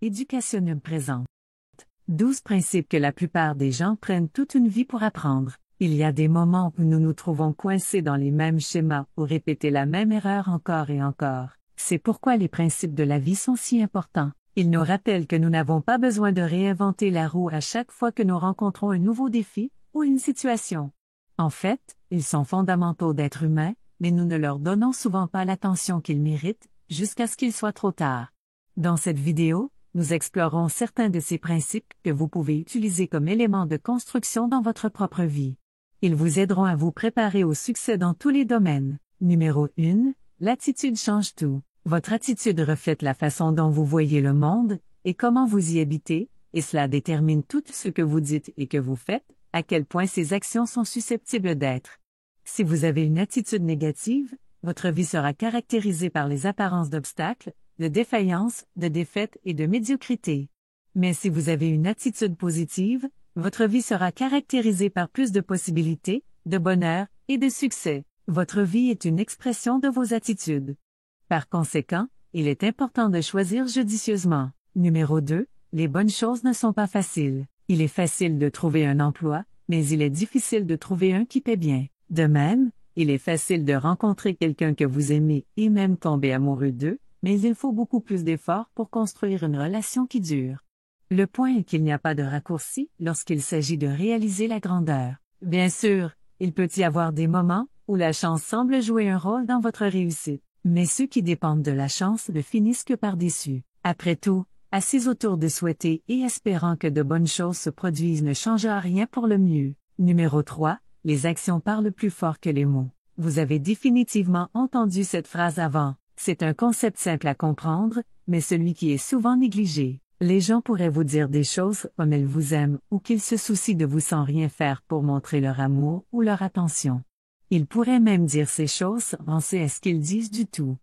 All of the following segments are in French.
Educationum présente 12 principes que la plupart des gens prennent toute une vie pour apprendre. Il y a des moments où nous nous trouvons coincés dans les mêmes schémas ou répéter la même erreur encore et encore. C'est pourquoi les principes de la vie sont si importants. Ils nous rappellent que nous n'avons pas besoin de réinventer la roue à chaque fois que nous rencontrons un nouveau défi ou une situation. En fait, ils sont fondamentaux d'être humains, mais nous ne leur donnons souvent pas l'attention qu'ils méritent, jusqu'à ce qu'il soit trop tard. Dans cette vidéo, nous explorons certains de ces principes que vous pouvez utiliser comme éléments de construction dans votre propre vie. Ils vous aideront à vous préparer au succès dans tous les domaines. Numéro 1, l'attitude change tout. Votre attitude reflète la façon dont vous voyez le monde et comment vous y habitez, et cela détermine tout ce que vous dites et que vous faites, à quel point ces actions sont susceptibles d'être. Si vous avez une attitude négative, votre vie sera caractérisée par les apparences d'obstacles, de défaillances, de défaites et de médiocrité. Mais si vous avez une attitude positive, votre vie sera caractérisée par plus de possibilités, de bonheur et de succès. Votre vie est une expression de vos attitudes. Par conséquent, il est important de choisir judicieusement. Numéro 2, les bonnes choses ne sont pas faciles. Il est facile de trouver un emploi, mais il est difficile de trouver un qui paie bien. De même, il est facile de rencontrer quelqu'un que vous aimez et même tomber amoureux d'eux, mais il faut beaucoup plus d'efforts pour construire une relation qui dure. Le point est qu'il n'y a pas de raccourci lorsqu'il s'agit de réaliser la grandeur. Bien sûr, il peut y avoir des moments où la chance semble jouer un rôle dans votre réussite, mais ceux qui dépendent de la chance ne finissent que par déçus. Après tout, assis autour de souhaiter et espérant que de bonnes choses se produisent ne changera rien pour le mieux. Numéro 3, les actions parlent plus fort que les mots. Vous avez définitivement entendu cette phrase avant. C'est un concept simple à comprendre, mais celui qui est souvent négligé. Les gens pourraient vous dire des choses comme ils vous aiment ou qu'ils se soucient de vous sans rien faire pour montrer leur amour ou leur attention. Ils pourraient même dire ces choses sans penser à ce qu'ils disent du tout.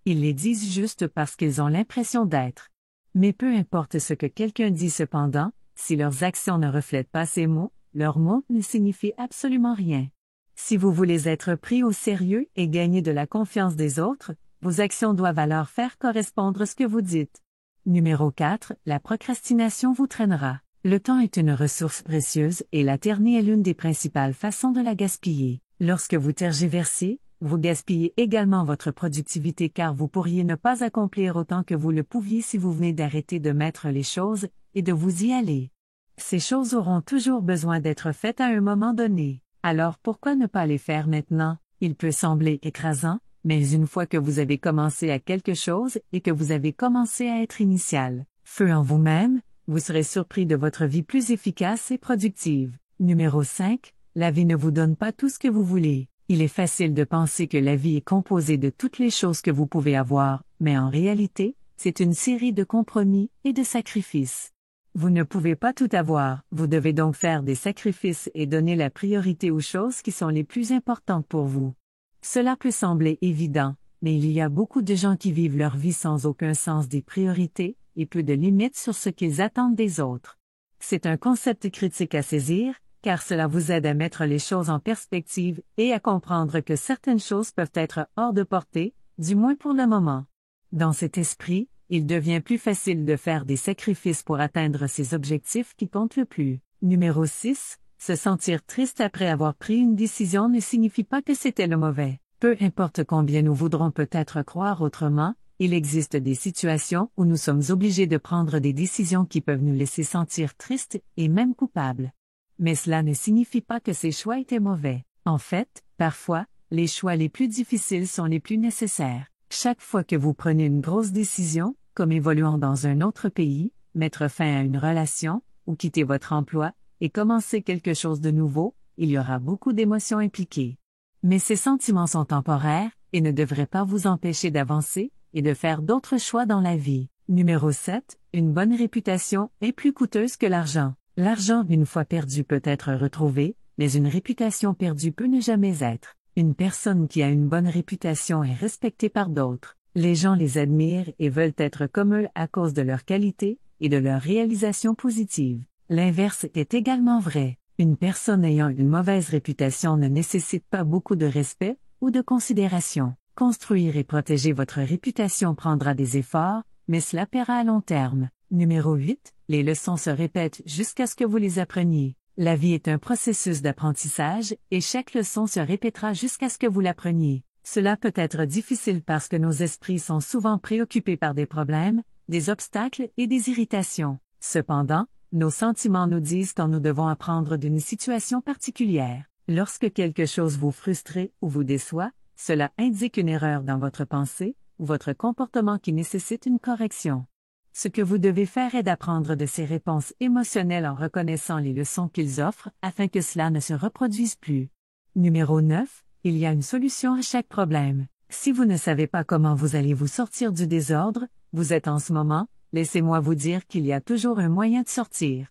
Ils les disent juste parce qu'ils ont l'impression d'être. Mais peu importe ce que quelqu'un dit cependant, si leurs actions ne reflètent pas ces mots, leurs mots ne signifient absolument rien. Si vous voulez être pris au sérieux et gagner de la confiance des autres, vos actions doivent alors faire correspondre ce que vous dites. Numéro 4, la procrastination vous traînera. Le temps est une ressource précieuse et la ternie est l'une des principales façons de la gaspiller. Lorsque vous tergiversez, vous gaspillez également votre productivité car vous pourriez ne pas accomplir autant que vous le pouviez si vous venez d'arrêter de mettre les choses et de vous y aller. Ces choses auront toujours besoin d'être faites à un moment donné. Alors pourquoi ne pas les faire maintenant? Il peut sembler écrasant, mais une fois que vous avez commencé à quelque chose et que vous avez commencé à être initial, feu en vous-même, vous serez surpris de votre vie plus efficace et productive. Numéro 5, la vie ne vous donne pas tout ce que vous voulez. Il est facile de penser que la vie est composée de toutes les choses que vous pouvez avoir, mais en réalité, c'est une série de compromis et de sacrifices. Vous ne pouvez pas tout avoir, vous devez donc faire des sacrifices et donner la priorité aux choses qui sont les plus importantes pour vous. Cela peut sembler évident, mais il y a beaucoup de gens qui vivent leur vie sans aucun sens des priorités et peu de limites sur ce qu'ils attendent des autres. C'est un concept critique à saisir, car cela vous aide à mettre les choses en perspective et à comprendre que certaines choses peuvent être hors de portée, du moins pour le moment. Dans cet esprit, il devient plus facile de faire des sacrifices pour atteindre ces objectifs qui comptent le plus. Numéro 6. Se sentir triste après avoir pris une décision ne signifie pas que c'était le mauvais. Peu importe combien nous voudrons peut-être croire autrement, il existe des situations où nous sommes obligés de prendre des décisions qui peuvent nous laisser sentir tristes et même coupables. Mais cela ne signifie pas que ces choix étaient mauvais. En fait, parfois, les choix les plus difficiles sont les plus nécessaires. Chaque fois que vous prenez une grosse décision, comme évoluant dans un autre pays, mettre fin à une relation, ou quitter votre emploi, et commencer quelque chose de nouveau, il y aura beaucoup d'émotions impliquées. Mais ces sentiments sont temporaires, et ne devraient pas vous empêcher d'avancer, et de faire d'autres choix dans la vie. Numéro 7. Une bonne réputation est plus coûteuse que l'argent. L'argent une fois perdu peut être retrouvé, mais une réputation perdue peut ne jamais être. Une personne qui a une bonne réputation est respectée par d'autres. Les gens les admirent et veulent être comme eux à cause de leur qualité et de leur réalisation positive. L'inverse est également vrai. Une personne ayant une mauvaise réputation ne nécessite pas beaucoup de respect ou de considération. Construire et protéger votre réputation prendra des efforts, mais cela paiera à long terme. Numéro 8. Les leçons se répètent jusqu'à ce que vous les appreniez. La vie est un processus d'apprentissage, et chaque leçon se répétera jusqu'à ce que vous l'appreniez. Cela peut être difficile parce que nos esprits sont souvent préoccupés par des problèmes, des obstacles et des irritations. Cependant, nos sentiments nous disent quand nous devons apprendre d'une situation particulière. Lorsque quelque chose vous frustre ou vous déçoit, cela indique une erreur dans votre pensée ou votre comportement qui nécessite une correction. Ce que vous devez faire est d'apprendre de ces réponses émotionnelles en reconnaissant les leçons qu'ils offrent afin que cela ne se reproduise plus. Numéro 9. Il y a une solution à chaque problème. Si vous ne savez pas comment vous allez vous sortir du désordre, vous êtes en ce moment, laissez-moi vous dire qu'il y a toujours un moyen de sortir.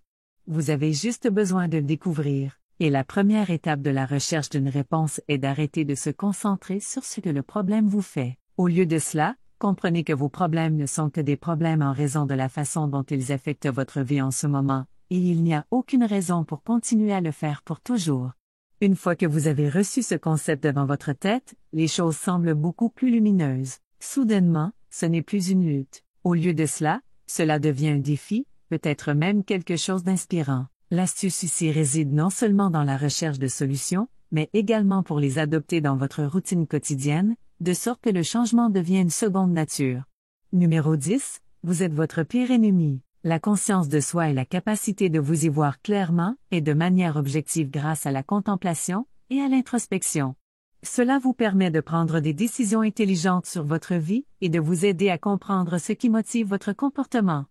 Vous avez juste besoin de le découvrir. Et la première étape de la recherche d'une réponse est d'arrêter de se concentrer sur ce que le problème vous fait. Au lieu de cela, comprenez que vos problèmes ne sont que des problèmes en raison de la façon dont ils affectent votre vie en ce moment, et il n'y a aucune raison pour continuer à le faire pour toujours. Une fois que vous avez reçu ce concept devant votre tête, les choses semblent beaucoup plus lumineuses. Soudainement, ce n'est plus une lutte. Au lieu de cela, cela devient un défi, peut-être même quelque chose d'inspirant. L'astuce ici réside non seulement dans la recherche de solutions, mais également pour les adopter dans votre routine quotidienne, de sorte que le changement devient une seconde nature. Numéro 10. Vous êtes votre pire ennemi. La conscience de soi et la capacité de vous y voir clairement et de manière objective grâce à la contemplation et à l'introspection. Cela vous permet de prendre des décisions intelligentes sur votre vie et de vous aider à comprendre ce qui motive votre comportement.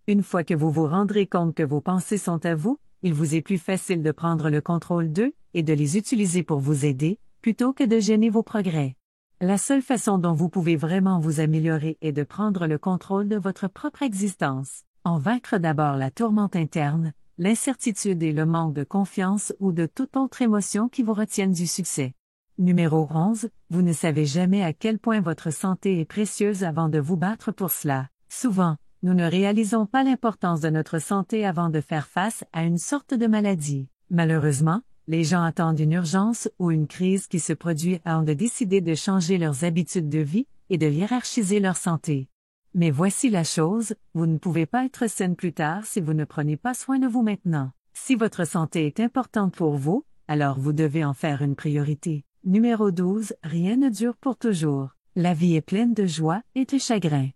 Une fois que vous vous rendrez compte que vos pensées sont à vous, il vous est plus facile de prendre le contrôle d'eux et de les utiliser pour vous aider, plutôt que de gêner vos progrès. La seule façon dont vous pouvez vraiment vous améliorer est de prendre le contrôle de votre propre existence. En vaincre d'abord la tourmente interne, l'incertitude et le manque de confiance ou de toute autre émotion qui vous retiennent du succès. Numéro 11. Vous ne savez jamais à quel point votre santé est précieuse avant de vous battre pour cela. Souvent, nous ne réalisons pas l'importance de notre santé avant de faire face à une sorte de maladie. Malheureusement, les gens attendent une urgence ou une crise qui se produit avant de décider de changer leurs habitudes de vie et de hiérarchiser leur santé. Mais voici la chose, vous ne pouvez pas être saine plus tard si vous ne prenez pas soin de vous maintenant. Si votre santé est importante pour vous, alors vous devez en faire une priorité. Numéro 12. Rien ne dure pour toujours. La vie est pleine de joie et de chagrin.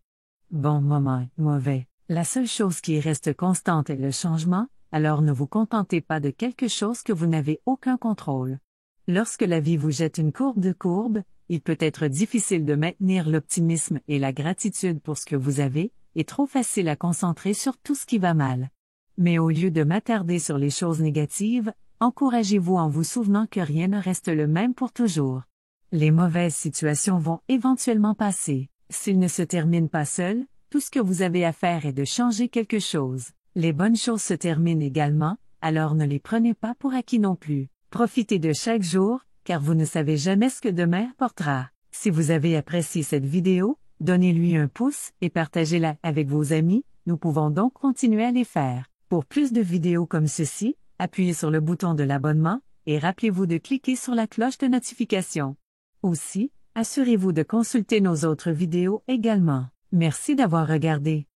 Bon moment, mauvais. La seule chose qui reste constante est le changement, alors ne vous contentez pas de quelque chose que vous n'avez aucun contrôle. Lorsque la vie vous jette une courbe de courbes, il peut être difficile de maintenir l'optimisme et la gratitude pour ce que vous avez, et trop facile à concentrer sur tout ce qui va mal. Mais au lieu de m'attarder sur les choses négatives, encouragez-vous en vous souvenant que rien ne reste le même pour toujours. Les mauvaises situations vont éventuellement passer. S'ils ne se terminent pas seuls, tout ce que vous avez à faire est de changer quelque chose. Les bonnes choses se terminent également, alors ne les prenez pas pour acquis non plus. Profitez de chaque jour, car vous ne savez jamais ce que demain apportera. Si vous avez apprécié cette vidéo, donnez-lui un pouce et partagez-la avec vos amis, nous pouvons donc continuer à les faire. Pour plus de vidéos comme ceci, appuyez sur le bouton de l'abonnement, et rappelez-vous de cliquer sur la cloche de notification. Aussi, assurez-vous de consulter nos autres vidéos également. Merci d'avoir regardé.